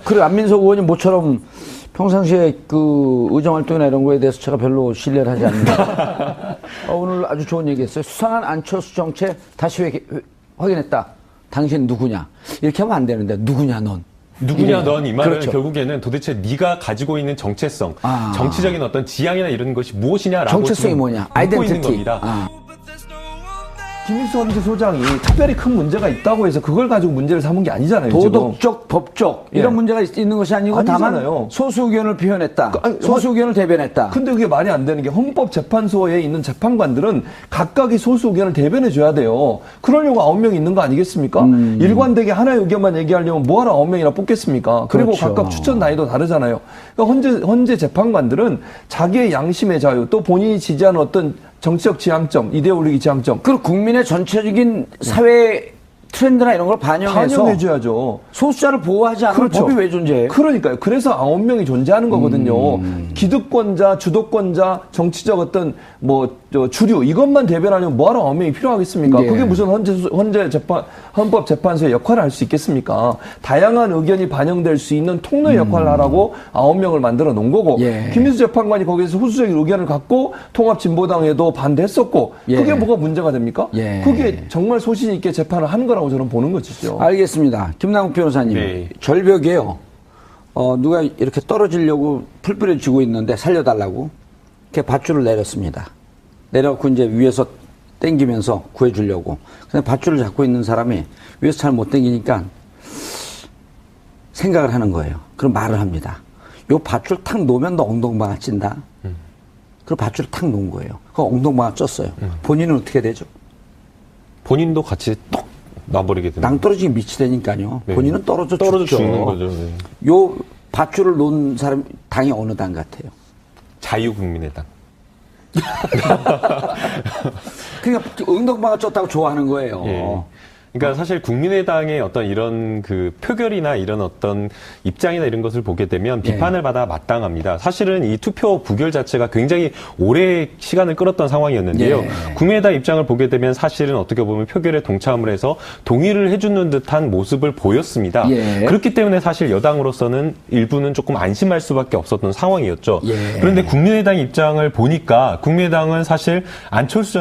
그리고 안민석 의원이 모처럼 평상시에 그 의정활동이나 이런 거에 대해서 제가 별로 신뢰를 하지 않는다. 오늘 아주 좋은 얘기했어요. 수상한 안철수 정책 다시 확인했다. 당신 누구냐? 이렇게 하면 안 되는데 누구냐 넌? 누구냐 넌 이 말은 그렇죠. 결국에는 도대체 네가 가지고 있는 정체성, 정치적인 어떤 지향이나 이런 것이 무엇이냐라고 정체성이 뭐냐? 아이덴티티. 있는 겁니다. 김일수 헌재 소장이 특별히 큰 문제가 있다고 해서 그걸 가지고 문제를 삼은 게 아니잖아요. 도덕적, 지금. 법적 이런 문제가 있는 것이 아니고 아니잖아요. 다만 소수 의견을 표현했다. 아니, 소수 의견을 대변했다. 근데 그게 말이 안 되는 게 헌법재판소에 있는 재판관들은 각각의 소수 의견을 대변해 줘야 돼요. 그러려고 9명이 있는 거 아니겠습니까? 일관되게 하나의 의견만 얘기하려면 뭐하러 9명이나 뽑겠습니까? 그리고 그렇죠. 각각 추천 나이도 다르잖아요. 그러니까 헌재 재판관들은 자기의 양심의 자유 또 본인이 지지하는 어떤 정치적 지향점, 이데올로기 지향점. 그리고 국민의 전체적인 사회 트렌드나 이런 걸 반영해서 반영해줘야죠. 소수자를 보호하지 않는 그렇죠. 법이 왜 존재해요? 그러니까요. 그래서 9명이 존재하는 거거든요. 기득권자, 주도권자, 정치적 어떤 주류 이것만 대변하려면 뭐하러 9명이 필요하겠습니까? 예. 그게 무슨 헌법재판소의 역할을 할 수 있겠습니까? 다양한 의견이 반영될 수 있는 통로의 역할을 하라고 9명을 만들어 놓은 거고 예. 김민수 재판관이 거기에서 후수적인 의견을 갖고 통합진보당에도 반대했었고 그게 뭐가 문제가 됩니까? 예. 그게 정말 소신 있게 재판을 한 거라고 저는 보는 것이죠. 알겠습니다. 김남국 변호사님. 네. 절벽에요. 누가 이렇게 떨어지려고 풀뿌려 쥐고 있는데 살려달라고 이렇게 밧줄을 내렸습니다. 내려갖고 이제 위에서 당기면서 구해주려고. 근데 밧줄을 잡고 있는 사람이 위에서 잘 못 당기니까 생각을 하는 거예요. 그럼 말을 합니다. 요 밧줄 탁 놓으면 너 엉덩방아 찐다. 그리고 밧줄을 탁 놓은 거예요. 그 엉덩방아 쪘어요. 본인은 어떻게 되죠? 본인도 같이 톡 놔버리게 됩니다. 낭떠러지기 밑이 되니까요. 네. 본인은 떨어져 죽는 거죠. 네. 요 밧줄을 놓은 사람 당이 어느 당 같아요? 자유국민의당. 그러니까 엉덩방아 쪘다고 좋아하는 거예요. 예. 그러니까 사실 국민의당의 어떤 이런 그 표결이나 이런 어떤 입장이나 이런 것을 보게 되면 비판을 받아 마땅합니다. 사실은 이 투표 부결 자체가 굉장히 오래 시간을 끌었던 상황이었는데요. 국민의당 입장을 보게 되면 사실은 어떻게 보면 표결에 동참을 해서 동의를 해주는 듯한 모습을 보였습니다. 그렇기 때문에 사실 여당으로서는 일부는 조금 안심할 수밖에 없었던 상황이었죠. 그런데 국민의당 입장을 보니까 국민의당은 사실 안철수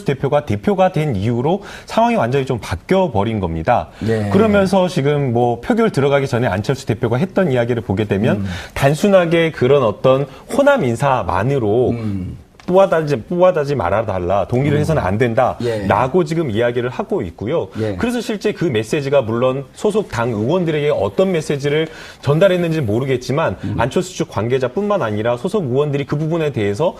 대표가 대표가 된 이후로 상황이 완전히 좀 바뀌어버린 겁니다. 그러면서 지금 표결 들어가기 전에 안철수 대표가 했던 이야기를 보게 되면 단순하게 그런 어떤 호남 인사만으로 뽑아다지 말아달라. 동의를 해서는 안 된다. 라고 지금 이야기를 하고 있고요. 그래서 실제 그 메시지가 물론 소속 당 의원들에게 어떤 메시지를 전달했는지 모르겠지만 안철수 측 관계자뿐만 아니라 소속 의원들이 그 부분에 대해서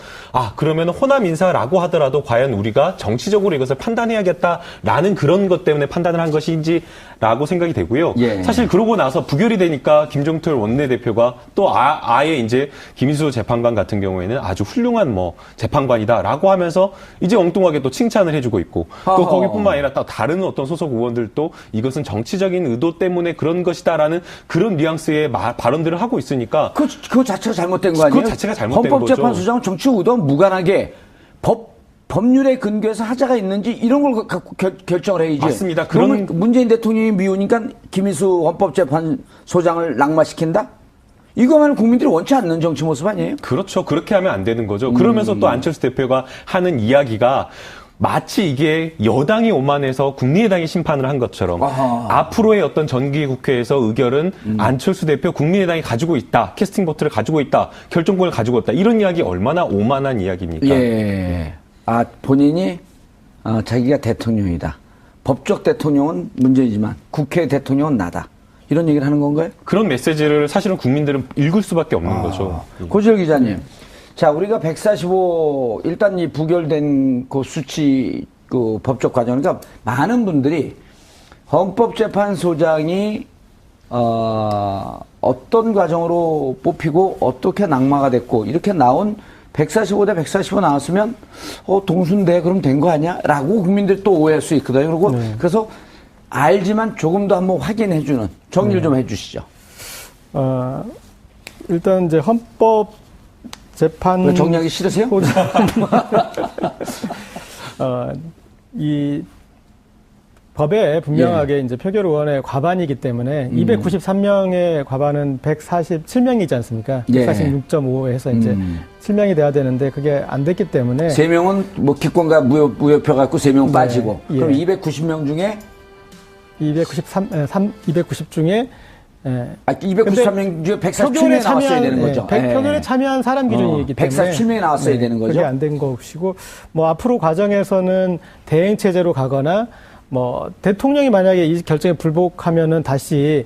그러면 호남 인사라고 하더라도 과연 우리가 정치적으로 이것을 판단해야겠다라는 그런 것 때문에 판단을 한 것인지라고 생각이 되고요. 사실 그러고 나서 부결이 되니까 김종철 원내대표가 또 아예 이제 김인수 재판관 같은 경우에는 아주 훌륭한 재판관이다라고 하면서 이제 엉뚱하게 또 칭찬을 해주고 있고 또 거기뿐만 아니라 또 다른 어떤 소속 의원들도 이것은 정치적인 의도 때문에 그런 것이다라는 그런 뉘앙스의 발언들을 하고 있으니까 그거 자체가 잘못된 거 아니에요? 그거 자체가 잘못된 거죠. 헌법재판소장은 정치 의도와 무관하게 법률에 근거해서 하자가 있는지 이런 걸 갖고 결정을 해야지. 맞습니다. 그러면 문재인 대통령이 미우니까 김인수 헌법재판소장을 낙마시킨다? 이거만 국민들이 원치 않는 정치 모습 아니에요? 그렇죠. 그렇게 하면 안 되는 거죠. 그러면서 또 안철수 대표가 하는 이야기가 마치 이게 여당이 오만해서 국민의당이 심판을 한 것처럼 앞으로의 어떤 정기국회에서 의결은 안철수 대표 국민의당이 가지고 있다. 캐스팅 보트를 가지고 있다. 결정권을 가지고 있다. 이런 이야기 얼마나 오만한 이야기입니까? 본인이 자기가 대통령이다. 법적 대통령은 문재인이지만 국회 대통령은 나다. 이런 얘기를 하는 건가요? 그런 메시지를 사실은 국민들은 읽을 수밖에 없는 거죠. 고지열 기자님. 자, 우리가 145, 일단 이 부결된 그 수치, 그 법적 과정, 그러니까 많은 분들이 헌법재판소장이, 어떤 과정으로 뽑히고 어떻게 낙마가 됐고, 이렇게 나온 145대 145 나왔으면, 동순대 그럼 된 거 아니야? 라고 국민들이 또 오해할 수 있거든요. 그리고 그래서 알지만 조금 더 한번 확인해주는 정리를 좀 해주시죠. 일단 이제 헌법 재판 정리하기 싫으세요? 이 법에 분명하게 이제 표결 의원의 과반이기 때문에 293명의 과반은 147명이지 않습니까? 예. 146.5 해서 이제 7명이 돼야 되는데 그게 안 됐기 때문에 3명은 뭐 기권과 무효표 갖고 3명 네. 빠지고 예. 그럼 290명 중에 290 중에 293명 중에 147명이 나왔어야 되는 거죠. 표결에 참여한 사람 기준이기 때문에 147명이 나왔어야 되는 거죠. 그게 안 된 것이고 뭐 앞으로 과정에서는 대행 체제로 가거나 뭐 대통령이 만약에 이 결정에 불복하면은 다시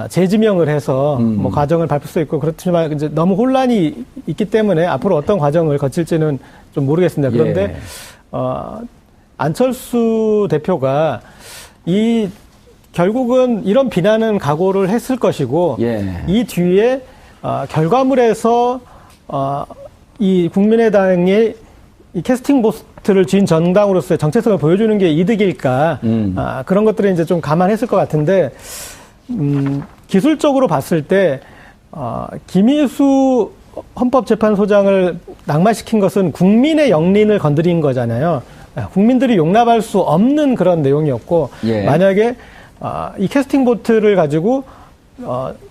재지명을 해서 뭐 과정을 밟을 수 있고 그렇지만 이제 너무 혼란이 있기 때문에 앞으로 어떤 과정을 거칠지는 좀 모르겠습니다. 그런데 안철수 대표가 결국은 이런 비난은 각오를 했을 것이고 이 뒤에 결과물에서 이 국민의당의 이 캐스팅 보트를 쥔 정당으로서의 정체성을 보여주는 게 이득일까 그런 것들을 이제 좀 감안했을 것 같은데 기술적으로 봤을 때 김희수 헌법재판소장을 낙마시킨 것은 국민의 영린을 건드린 거잖아요. 국민들이 용납할 수 없는 그런 내용이었고 만약에 이 캐스팅 보트를 가지고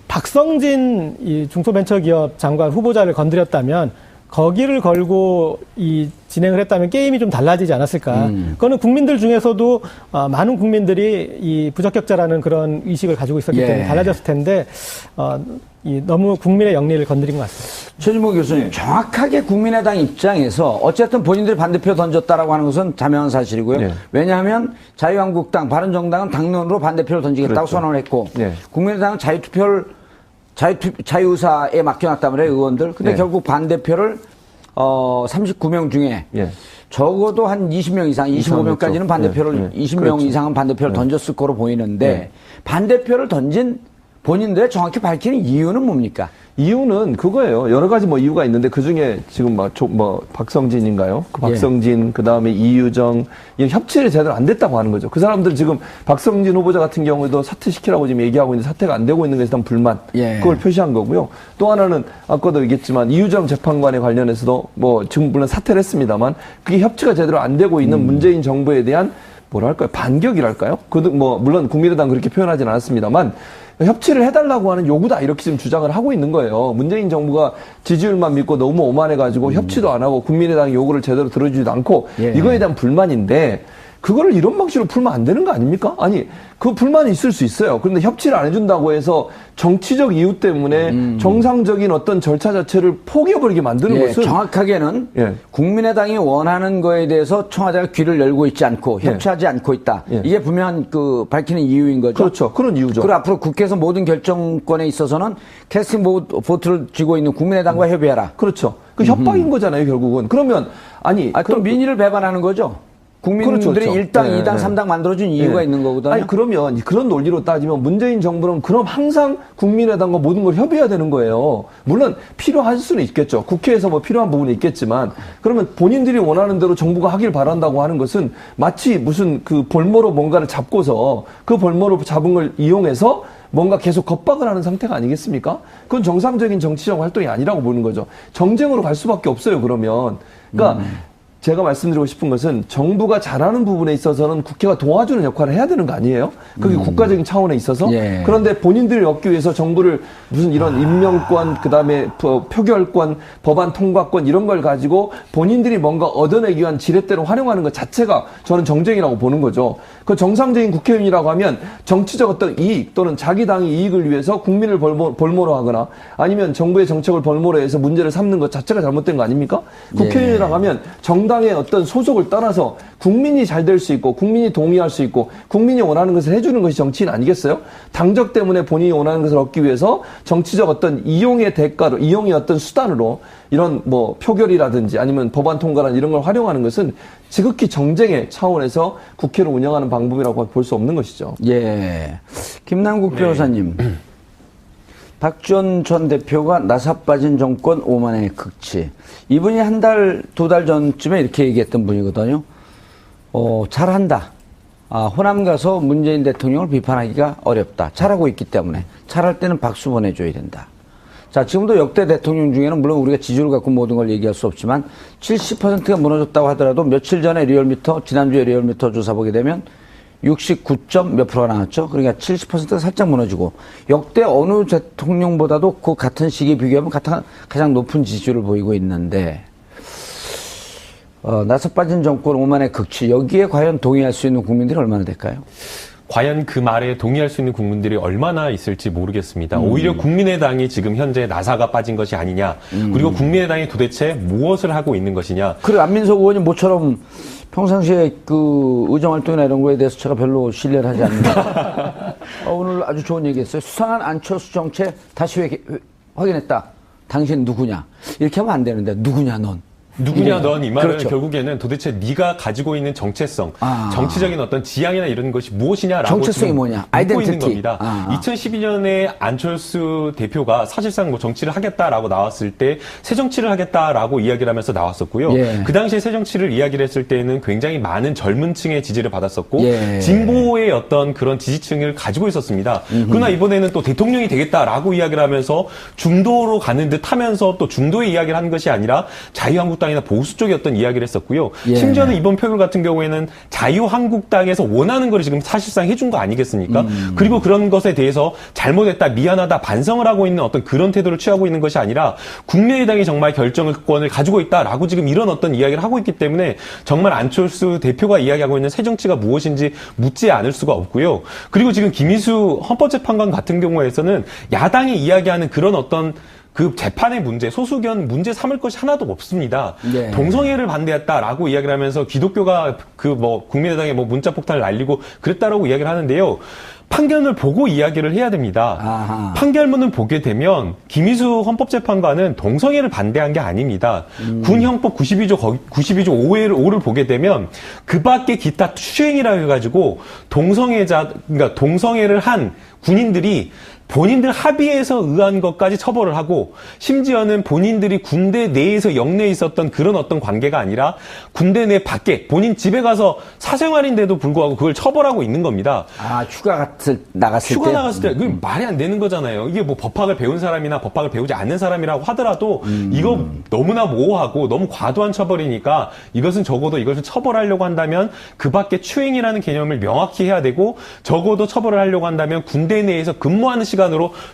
박성진 이 중소벤처기업 장관 후보자를 건드렸다면 거기를 걸고 진행을 했다면 게임이 좀 달라지지 않았을까. 그거는 국민들 중에서도 많은 국민들이 이 부적격자라는 그런 의식을 가지고 있었기 때문에 달라졌을 텐데 너무 국민의 영리를 건드린 것 같습니다. 최진모 교수님, 정확하게 국민의당 입장에서 어쨌든 본인들이 반대표 던졌다라고 하는 것은 자명한 사실이고요. 왜냐하면 자유한국당, 바른정당은 당론으로 반대표를 던지겠다고 선언을 했고 국민의당은 자유의사에 맡겨놨단 말이에요, 의원들. 근데 결국 반대표를 39명 중에 적어도 한 20명 이상, 25명까지는 반대표를 20명 이상은 반대표를 던졌을 거로 보이는데 반대표를 던진 본인들의 정확히 밝히는 이유는 뭡니까? 이유는 그거예요. 여러 가지 뭐 이유가 있는데 그 중에 지금 박성진인가요? 그 박성진, 그 다음에 이유정, 협치를 제대로 안 됐다고 하는 거죠. 그 사람들 지금 박성진 후보자 같은 경우에도 사퇴시키라고 지금 얘기하고 있는데 사퇴가 안 되고 있는 것에 대한 불만. 그걸 표시한 거고요. 또 하나는 아까도 얘기했지만 이유정 재판관에 관련해서도 뭐 지금 물론 사퇴를 했습니다만 그게 협치가 제대로 안 되고 있는 문재인 정부에 대한 뭐랄까요? 반격이랄까요? 물론 국민의당 그렇게 표현하진 않았습니다만 협치를 해달라고 하는 요구다 이렇게 지금 주장을 하고 있는 거예요. 문재인 정부가 지지율만 믿고 너무 오만해가지고 협치도 안 하고 국민의당 요구를 제대로 들어주지도 않고 이거에 대한 불만인데 그거를 이런 방식으로 풀면 안 되는 거 아닙니까? 아니 그 불만이 있을 수 있어요. 그런데 협치를 안 해준다고 해서 정치적 이유 때문에 정상적인 어떤 절차 자체를 포기해버리게 만드는 것은 정확하게는 국민의당이 원하는 거에 대해서 청와대가 귀를 열고 있지 않고 협치하지 않고 있다. 이게 분명한 밝히는 이유인 거죠. 그렇죠. 그런 이유죠. 그리고 앞으로 국회에서 모든 결정권에 있어서는 캐스팅 보트를 쥐고 있는 국민의당과 협의해라. 그렇죠. 그 협박인 거잖아요, 결국은. 그러면 그럼 민의를 배반하는 거죠. 국민들이 그렇죠. 1당, 2당, 3당 만들어준 이유가 있는 거거든요. 아니, 그러면 그런 논리로 따지면 문재인 정부는 그럼 항상 국민의당과 모든 걸 협의해야 되는 거예요. 물론 필요할 수는 있겠죠. 국회에서 뭐 필요한 부분이 있겠지만 그러면 본인들이 원하는 대로 정부가 하길 바란다고 하는 것은 마치 무슨 그 볼모로 뭔가를 잡고서 그 볼모로 잡은 걸 이용해서 뭔가 계속 겁박을 하는 상태가 아니겠습니까? 그건 정상적인 정치적 활동이 아니라고 보는 거죠. 정쟁으로 갈 수밖에 없어요, 그러면. 그러니까 제가 말씀드리고 싶은 것은 정부가 잘하는 부분에 있어서는 국회가 도와주는 역할을 해야 되는 거 아니에요? 그게 국가적인 차원에 있어서. 그런데 본인들을 얻기 위해서 정부를 무슨 이런 임명권, 그다음에 표결권, 법안 통과권 이런 걸 가지고 본인들이 뭔가 얻어내기 위한 지렛대로 활용하는 것 자체가 저는 정쟁이라고 보는 거죠. 그 정상적인 국회의원이라고 하면 정치적 어떤 이익 또는 자기 당의 이익을 위해서 국민을 볼모로 하거나 아니면 정부의 정책을 볼모로 해서 문제를 삼는 것 자체가 잘못된 거 아닙니까? 국회의원이라고 하면 정당의 어떤 소속을 떠나서 국민이 잘 될 수 있고 국민이 동의할 수 있고 국민이 원하는 것을 해주는 것이 정치인 아니겠어요? 당적 때문에 본인이 원하는 것을 얻기 위해서 정치적 어떤 이용의 대가로 이용의 어떤 수단으로 이런 뭐 표결이라든지 아니면 법안 통과란 이런 걸 활용하는 것은 지극히 정쟁의 차원에서 국회를 운영하는 방법이라고 볼 수 없는 것이죠. 김남국 변호사님. 박지원 전 대표가 나사 빠진 정권 오만의 극치. 이분이 한 달, 2달 전쯤에 이렇게 얘기했던 분이거든요. 잘한다. 호남 가서 문재인 대통령을 비판하기가 어렵다. 잘하고 있기 때문에. 잘할 때는 박수 보내줘야 된다. 자, 지금도 역대 대통령 중에는 물론 우리가 지지율을 갖고 모든 걸 얘기할 수 없지만 70%가 무너졌다고 하더라도 며칠 전에 리얼미터, 지난주에 리얼미터 조사 보게 되면 69점 몇 프로가 나왔죠. 그러니까 70%가 살짝 무너지고 역대 어느 대통령보다도 그 같은 시기에 비교하면 가장 높은 지지율을 보이고 있는데 나서 빠진 정권 오만의 극치 여기에 과연 동의할 수 있는 국민들이 얼마나 될까요? 과연 그 말에 동의할 수 있는 국민들이 얼마나 있을지 모르겠습니다. 오히려 국민의당이 지금 현재 나사가 빠진 것이 아니냐. 그리고 국민의당이 도대체 무엇을 하고 있는 것이냐. 그리고 안민석 의원이 모처럼 평상시에 그 의정활동이나 이런 거에 대해서 제가 별로 신뢰를 하지 않는다. 오늘 아주 좋은 얘기했어요. 수상한 안철수 정책 다시 확인했다. 당신 누구냐. 이렇게 하면 안 되는데 누구냐 넌. 누구냐 넌 이 말은 그렇죠. 결국에는 도대체 네가 가지고 있는 정체성, 정치적인 어떤 지향이나 이런 것이 무엇이냐라고 정체성이 뭐냐? 묻고 아이덴티티. 있는 겁니다. 2012년에 안철수 대표가 사실상 뭐 정치를 하겠다라고 나왔을 때 새 정치를 하겠다라고 이야기를 하면서 나왔었고요. 예. 그 당시에 새 정치를 이야기를 했을 때는 굉장히 많은 젊은 층의 지지를 받았었고 예. 진보의 어떤 그런 지지층을 가지고 있었습니다. 그러나 이번에는 또 대통령이 되겠다라고 이야기를 하면서 중도로 가는 듯 하면서 또 중도의 이야기를 한 것이 아니라 자유한국당이나 보수 쪽의 어떤 이야기를 했었고요. 예. 심지어는 이번 표결 같은 경우에는 자유한국당에서 원하는 걸 지금 사실상 해준 거 아니겠습니까? 그리고 그런 것에 대해서 잘못했다, 미안하다, 반성을 하고 있는 어떤 그런 태도를 취하고 있는 것이 아니라 국민의당이 정말 결정권을 가지고 있다라고 지금 이런 어떤 이야기를 하고 있기 때문에 정말 안철수 대표가 이야기하고 있는 새 정치가 무엇인지 묻지 않을 수가 없고요. 그리고 지금 김희수 헌법재판관 같은 경우에서는 야당이 이야기하는 그런 어떤 그 재판의 문제, 소수견 문제 삼을 것이 하나도 없습니다. 네. 동성애를 반대했다라고 이야기를 하면서 기독교가 국민의당에 문자 폭탄을 날리고 그랬다라고 이야기를 하는데요. 판결을 보고 이야기를 해야 됩니다. 아하. 판결문을 보게 되면 김희수 헌법재판관은 동성애를 반대한 게 아닙니다. 군형법 92조 5를 보게 되면 그 밖에 기타 추행이라고 해가지고 그러니까 동성애를 한 군인들이 본인들 합의해서 의한 것까지 처벌을 하고 심지어는 본인들이 군대 내에서 영내에 있었던 그런 어떤 관계가 아니라 군대 내 밖에 본인 집에 가서 사생활인데도 불구하고 그걸 처벌하고 있는 겁니다. 휴가 나갔을 때? 그게 말이 안 되는 거잖아요. 이게 뭐 법학을 배운 사람이나 법학을 배우지 않는 사람이라고 하더라도 이거 너무나 모호하고 너무 과도한 처벌이니까 이것은 적어도 이것을 처벌하려고 한다면 그 밖에 추행이라는 개념을 명확히 해야 되고 적어도 처벌을 하려고 한다면 군대 내에서 근무하는 시간으로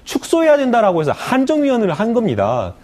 축소해야 된다라고 해서 한정위원회를 한 겁니다.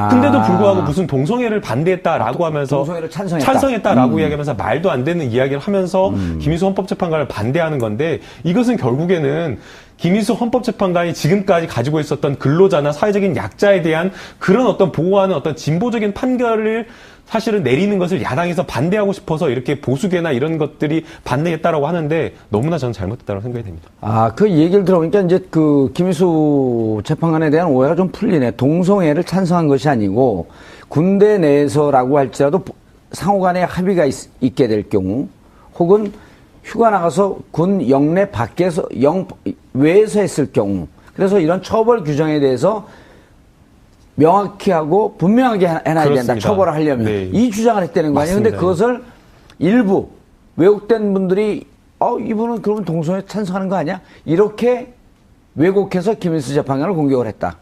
근데도 불구하고 무슨 동성애를 반대했다라고 하면서 동성애를 찬성했다라고 이야기하면서 말도 안 되는 이야기를 하면서 김희수 헌법재판관을 반대하는 건데 이것은 결국에는 김희수 헌법재판관이 지금까지 가지고 있었던 근로자나 사회적인 약자에 대한 그런 어떤 보호하는 어떤 진보적인 판결을 사실은 내리는 것을 야당에서 반대하고 싶어서 이렇게 보수계나 이런 것들이 반대했다라고 하는데 너무나 저는 잘못됐다고 생각이 됩니다. 그 얘기를 들어보니까 이제 그 김희수 재판관에 대한 오해가 좀 풀리네. 동성애를 찬성한 것이 아니고 군대 내에서라고 할지라도 상호 간에 합의가 있게 될 경우 혹은 휴가 나가서 군 영내 밖에서 외에서 했을 경우 그래서 이런 처벌 규정에 대해서 명확히 하고 분명하게 해놔야 된다. 처벌을 하려면. 네. 이 주장을 했다는 거 아니에요. 근데 그것을 일부 왜곡된 분들이 이분은 그러면 동성애 찬성하는 거 아니야? 이렇게 왜곡해서 김희수 재판관을 공격을 했다.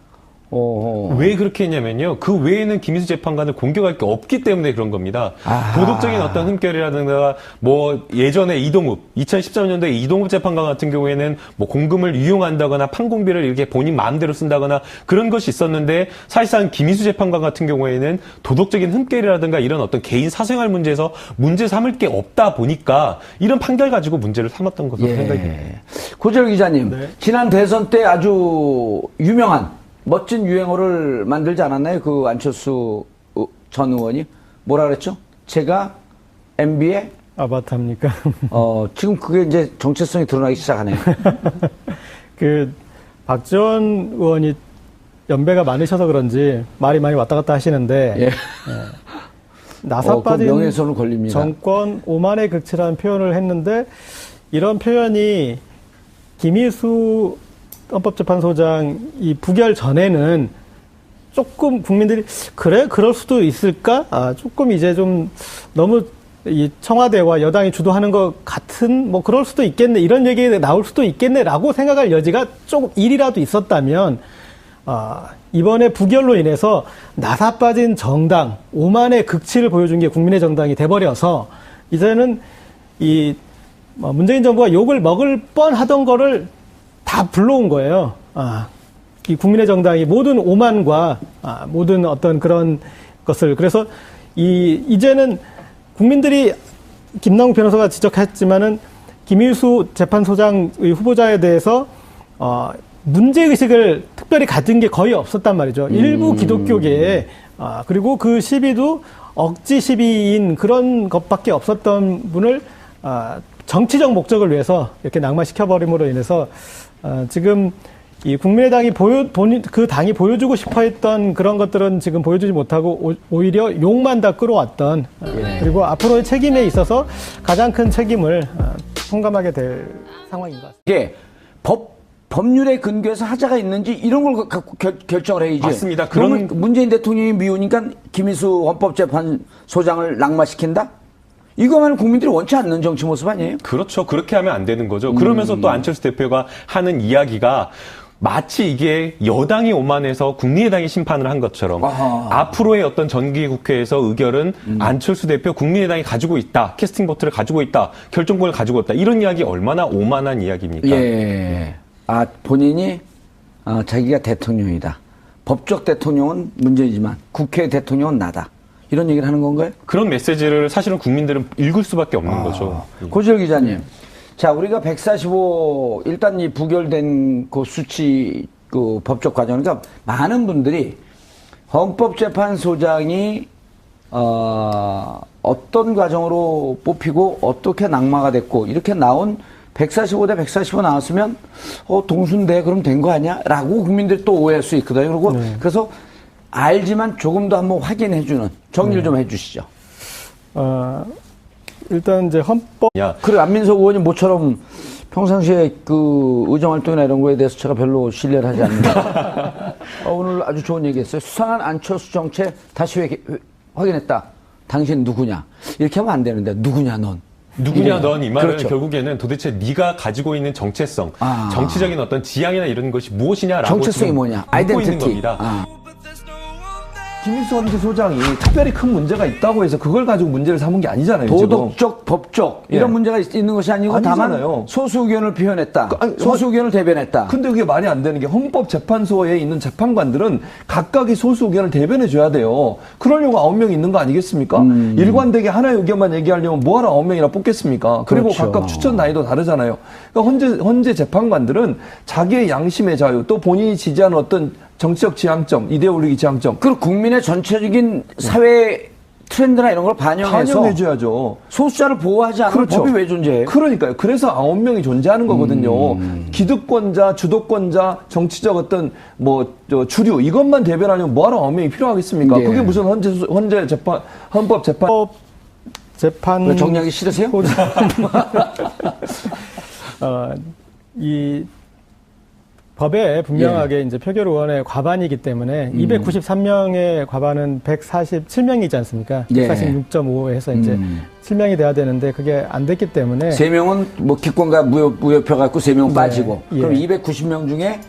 왜 그렇게 했냐면요. 그 외에는 김희수 재판관을 공격할 게 없기 때문에 그런 겁니다. 도덕적인 어떤 흠결이라든가 예전에 2013년도에 이동욱 재판관 같은 경우에는 공금을 유용한다거나 판공비를 이렇게 본인 마음대로 쓴다거나 그런 것이 있었는데 사실상 김희수 재판관 같은 경우에는 도덕적인 흠결이라든가 이런 어떤 개인 사생활 문제에서 문제 삼을 게 없다 보니까 이런 판결 가지고 문제를 삼았던 것으로 생각이 됩니다. 고재열 기자님, 네. 지난 대선 때 아주 유명한 멋진 유행어를 만들지 않았나요? 그 안철수 전 의원이 뭐라 그랬죠? 제가 MB의 아바타입니까? 지금 그게 이제 정체성이 드러나기 시작하네요. 박 전 의원이 연배가 많으셔서 그런지 말이 많이 왔다 갔다 하시는데 나사 빠진 명예훼손을 걸립니다. 정권 오만의 극치라는 표현을 했는데 이런 표현이 김희수 헌법재판소장 이 부결 전에는 조금 국민들이 그럴 수도 있을까? 조금 이제 좀 너무 이 청와대와 여당이 주도하는 것 같은 그럴 수도 있겠네 이런 얘기가 나올 수도 있겠네라고 생각할 여지가 조금 일이라도 있었다면 이번에 부결로 인해서 나사 빠진 정당 오만의 극치를 보여준 게 국민의 정당이 돼버려서 이제는 이 문재인 정부가 욕을 먹을 뻔하던 거를 다 불러온 거예요. 이 국민의 정당이 모든 오만과 모든 어떤 그런 것을 그래서 이제는 국민들이 김남국 변호사가 지적했지만은 김일수 재판소장의 후보자에 대해서 문제의식을 특별히 가진 게 거의 없었단 말이죠. 일부 기독교계에 그리고 그 시비도 억지 시비인 그런 것밖에 없었던 분을 정치적 목적을 위해서 이렇게 낙마시켜버림으로 인해서 지금 이 국민의당이 그 당이 보여주고 싶어 했던 그런 것들은 지금 보여주지 못하고 오히려 욕만 다 끌어왔던 그리고 앞으로의 책임에 있어서 가장 큰 책임을 통감하게 될 상황인 것 같습니다. 이게 법률에 근거해서 하자가 있는지 이런 걸 갖고 결정을 해야지. 맞습니다. 그러면 문재인 대통령이 미우니까 김일수 헌법재판소장을 낙마시킨다? 이거만 국민들이 원치 않는 정치 모습 아니에요? 그렇죠. 그렇게 하면 안 되는 거죠. 그러면서 또 안철수 대표가 하는 이야기가 마치 이게 여당이 오만해서 국민의당이 심판을 한 것처럼 앞으로의 어떤 정기국회에서 의결은 안철수 대표 국민의당이 가지고 있다. 캐스팅 보트를 가지고 있다. 결정권을 가지고 있다. 이런 이야기 얼마나 오만한 이야기입니까? 예. 본인이 자기가 대통령이다. 법적 대통령은 문재인이지만 국회 대통령은 나다. 이런 얘기를 하는 건가요? 그런 메시지를 사실은 국민들은 읽을 수밖에 없는 거죠. 고지열 기자님. 자, 우리가 145, 일단 이 부결된 그 수치, 그 법적 과정, 그러니까 많은 분들이 헌법재판소장이, 어떤 과정으로 뽑히고 어떻게 낙마가 됐고, 이렇게 나온 145 대 145 나왔으면, 동순대 그럼 된 거 아니야? 라고 국민들이 또 오해할 수 있거든요. 그리고 그래서 알지만 조금 더 한번 확인해주는 정리를 좀 해주시죠. 일단 이제 헌법. 그리고 안민석 의원이 모처럼 평상시에 그 의정활동이나 이런 거에 대해서 제가 별로 신뢰를 하지 않는다. 오늘 아주 좋은 얘기 했어요. 수상한 안철수 정책 다시 확인했다. 당신 누구냐? 이렇게 하면 안 되는데, 누구냐, 넌? 누구냐 넌 이 말은 그렇죠. 결국에는 도대체 네가 가지고 있는 정체성, 정치적인 어떤 지향이나 이런 것이 무엇이냐라고 정체성이 뭐냐? 묻고 있는 아이덴티티. 겁니다. 김일수 헌재소장이 특별히 큰 문제가 있다고 해서 그걸 가지고 문제를 삼은 게 아니잖아요. 도덕적, 법적 이런 예. 문제가 있는 것이 아니고 아니잖아요. 다만 소수 의견을 표현했다. 아니, 소수 의견을 대변했다. 근데 그게 말이 안 되는 게 헌법재판소에 있는 재판관들은 각각의 소수 의견을 대변해 줘야 돼요. 그러려고 9명이 있는 거 아니겠습니까? 일관되게 하나의 의견만 얘기하려면 뭐하러 9명이나 뽑겠습니까? 그리고 그렇죠. 각각 추천 나이도 다르잖아요. 그러니까 헌재 재판관들은 자기의 양심의 자유 또 본인이 지지하는 어떤 정치적 지향점, 이데올로기 지향점 그리고 국민의 전체적인 사회 트렌드나 이런 걸 반영해서 반영해줘야죠. 소수자를 보호하지 않으면 그렇죠. 법이 왜 존재해요? 그러니까요. 그래서 9명이 존재하는 거거든요. 기득권자, 주도권자, 정치적 어떤 주류 이것만 대변하려면 뭐하러 9명이 필요하겠습니까? 예. 그게 무슨 헌재 재판, 헌법 재판 재판 왜 정리하기 싫으세요? 이 법에 분명하게 이제 표결 의원의 과반이기 때문에 293명의 과반은 147명이지 않습니까? 예. 146.5 해서 이제 7명이 돼야 되는데 그게 안 됐기 때문에 3명은 뭐 기권과 무효표 갖고 3명 빠지고 예. 그럼 290명 중에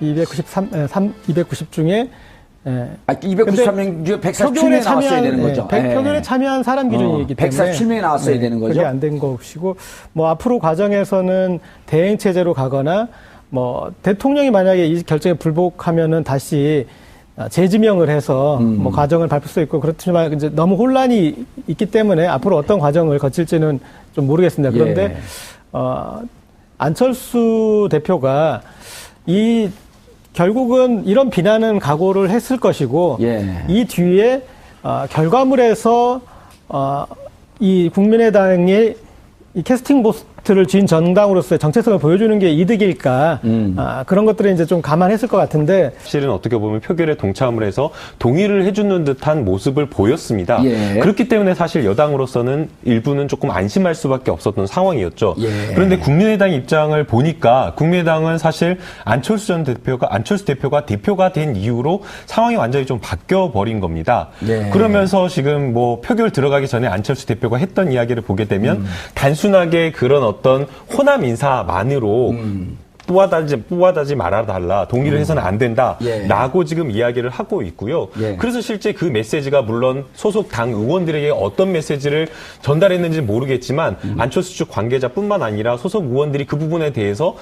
290 중에 293명 중에 147명이 나왔어야 되는 거죠. 표결에 참여한 사람 기준이기 때문에 147명이 나왔어야 되는 거죠. 그게 안 된 것이고 뭐 앞으로 과정에서는 대행 체제로 가거나 뭐 대통령이 만약에 이 결정에 불복하면은 다시 재지명을 해서 뭐 과정을 밟을 수 있고 그렇지만 이제 너무 혼란이 있기 때문에 앞으로 어떤 과정을 거칠지는 좀 모르겠습니다. 그런데 안철수 대표가 결국은 이런 비난은 각오를 했을 것이고 이 뒤에 결과물에서 이 국민의당의 이 캐스팅 보트를 쥔 정당으로서의 정체성을 보여주는 게 이득일까 그런 것들을 이제 좀 감안했을 것 같은데 실은 어떻게 보면 표결에 동참을 해서 동의를 해주는 듯한 모습을 보였습니다. 예. 그렇기 때문에 사실 여당으로서는 일부는 조금 안심할 수밖에 없었던 상황이었죠. 예. 그런데 국민의당 입장을 보니까 국민의당은 사실 안철수 대표가 대표가 된 이후로 상황이 완전히 좀 바뀌어 버린 겁니다. 예. 그러면서 지금 뭐 표결 들어가기 전에 안철수 대표가 했던 이야기를 보게 되면 단순하게 그런 어떤 호남 인사만으로 뿌와다지 말아달라, 동의를 해서는 안 된다라고 지금 이야기를 하고 있고요. 그래서 실제 그 메시지가 물론 소속 당 의원들에게 어떤 메시지를 전달했는지 모르겠지만 안철수 측 관계자뿐만 아니라 소속 의원들이 그 부분에 대해서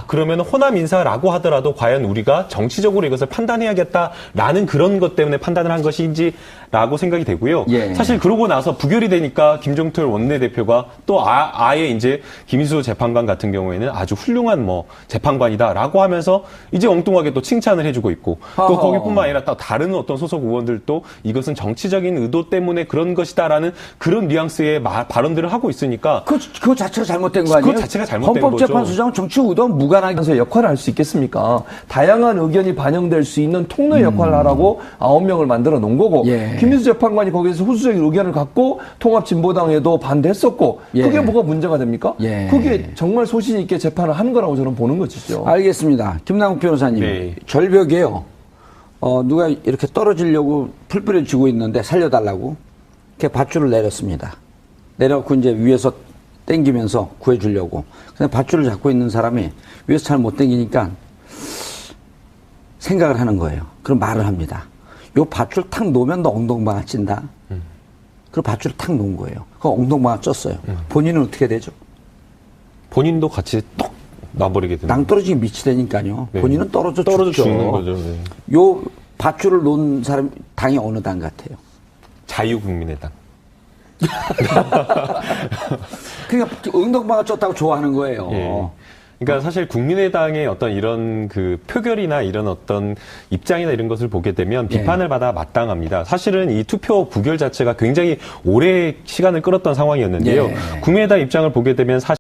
그러면 호남 인사라고 하더라도 과연 우리가 정치적으로 이것을 판단해야겠다라는 그런 것 때문에 판단을 한 것인지라고 생각이 되고요. 사실 그러고 나서 부결이 되니까 김종철 원내대표가 또 아예 이제 김희수 재판관 같은 경우에는 아주 훌륭한 재판관이다라고 하면서 이제 엉뚱하게 또 칭찬을 해주고 있고 또 거기뿐만 아니라 또 다른 어떤 소속 의원들도 이것은 정치적인 의도 때문에 그런 것이다라는 그런 뉘앙스의 발언들을 하고 있으니까 그거 자체가 잘못된 거 아니에요? 그거 자체가 잘못된 헌법재판소장은 정치 의도와 무관하게 역할을 할 수 있겠습니까? 다양한 의견이 반영될 수 있는 통로 역할을 하라고 9명을 만들어 놓은 거고 김민수 재판관이 거기에서 후수적인 의견을 갖고 통합진보당에도 반대했었고 그게 뭐가 문제가 됩니까? 그게 정말 소신 있게 재판을 하는 거라고 저는 보는 것이죠. 알겠습니다. 김남국 변호사님, 절벽에요. 누가 이렇게 떨어지려고 풀뿌려 쥐고 있는데 살려달라고 이렇게 밧줄을 내렸습니다. 내려갖고 이제 위에서 당기면서 구해주려고. 근데 밧줄을 잡고 있는 사람이 위에서 잘 못 당기니까 생각을 하는 거예요. 그럼 말을 합니다. 요 밧줄 탁 놓으면 너 엉덩방아 찐다. 그 밧줄을 탁 놓은 거예요. 그 엉덩방아 쪘어요. 본인은 어떻게 되죠? 본인도 같이 톡 놔버리게 되는. 낭떠러지기 미치다니까요. 본인은 떨어져 죽는 거죠. 요 밧줄을 놓은 사람 당이 어느 당 같아요? 자유국민의당. 그러니까 엉덩방아 쪘다고 좋아하는 거예요. 그러니까 사실 국민의당의 어떤 이런 그 표결이나 이런 어떤 입장이나 이런 것을 보게 되면 비판을 받아 마땅합니다. 사실은 이 투표 부결 자체가 굉장히 오래 시간을 끌었던 상황이었는데요. 국민의당 입장을 보게 되면 사실